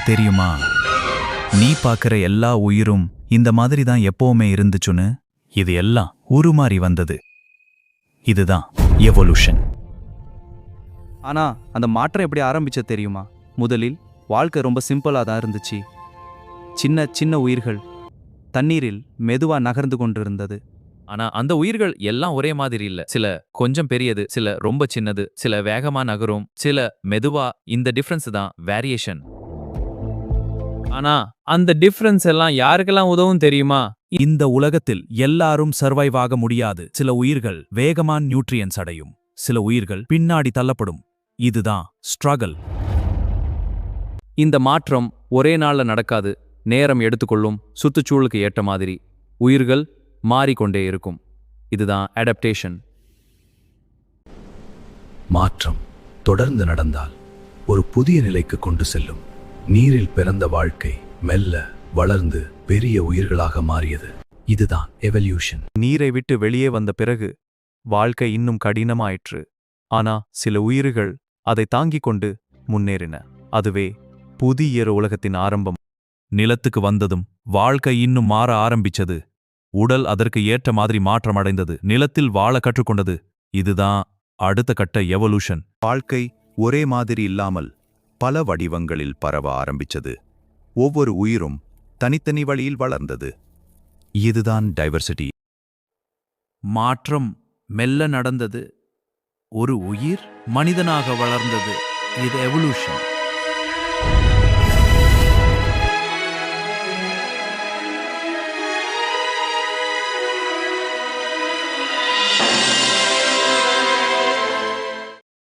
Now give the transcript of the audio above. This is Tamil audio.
தெரியுமா, நீ பார்க்குற எல்லா உயிரும் இந்த மாதிரி தான் எப்பவுமே இருந்துச்சுன்னு? இது எல்லாம் உருமாறி வந்தது. இதுதான் எவல்யூஷன். ஆனா அந்த மாற்றம் எப்படி ஆரம்பிச்சது தெரியுமா? முதலில் வாழ்க்கை ரொம்ப சிம்பிளா தான் இருந்துச்சு. சின்ன சின்ன உயிர்கள் தண்ணீரில் மெதுவா நகர்ந்து கொண்டிருந்தது. ஆனா அந்த உயிர்கள் எல்லாம் ஒரே மாதிரி இல்ல. சில கொஞ்சம் பெரியது, சில ரொம்ப சின்னது, சில வேகமா நகரும், சில மெதுவா. இந்த டிஃபரன்ஸ் தான் வேரியேஷன். ஆனா அந்த டிஃபரன்ஸ் எல்லாம் யாருக்கெல்லாம் உதவும் தெரியுமா? இந்த உலகத்தில் எல்லாரும் சர்வைவ் ஆக முடியாது. சில உயிர்கள் வேகமான நியூட்ரியன்ஸ் அடையும், சில உயிர்கள் பின்னாடி தள்ளப்படும். இதுதான் ஸ்ட்ரகல். இந்த மாற்றம் ஒரே நாள்ல நடக்காது. நேரம் எடுத்துக்கொள்ளும். சுற்றுச்சூழலுக்கு ஏற்ற மாதிரி உயிர்கள் மாறிக்கொண்டே இருக்கும். இதுதான் அடாப்டேஷன். மாற்றம் தொடர்ந்து நடந்தால் ஒரு புதிய நிலைக்கு கொண்டு செல்லும். நீரில் பிறந்த வாழ்க்கை மெல்ல வளர்ந்து பெரிய உயிர்களாக மாறியது. இதுதான் எவல்யூஷன். நீரை விட்டு வெளியே வந்த பிறகு வாழ்க்கை இன்னும் கடினமாயிற்று. ஆனா சில உயிர்கள் அதை தாங்கிக் கொண்டு முன்னேறின. அதுவே புதிய உலகத்தின் ஆரம்பம். நிலத்துக்கு வந்ததும் வாழ்க்கை இன்னும் மாற ஆரம்பிச்சது. உடல் அதற்கு ஏற்ற மாதிரி மாற்றமடைந்தது. நிலத்தில் வாழ கற்றுக்கொண்டது. இதுதான் அடுத்த கட்ட எவல்யூஷன். வாழ்க்கை ஒரே மாதிரி இல்லாமல் பல வடிவங்களில் பரவ ஆரம்பிச்சது. ஒவ்வொரு உயிரும் தனித்தனி வழியில் வளர்ந்தது. இதுதான் டைவர்சிட்டி. மாற்றம் மெல்ல நடந்தது. ஒரு உயிர் மனிதனாக வளர்ந்தது. இது எவல்யூஷன்.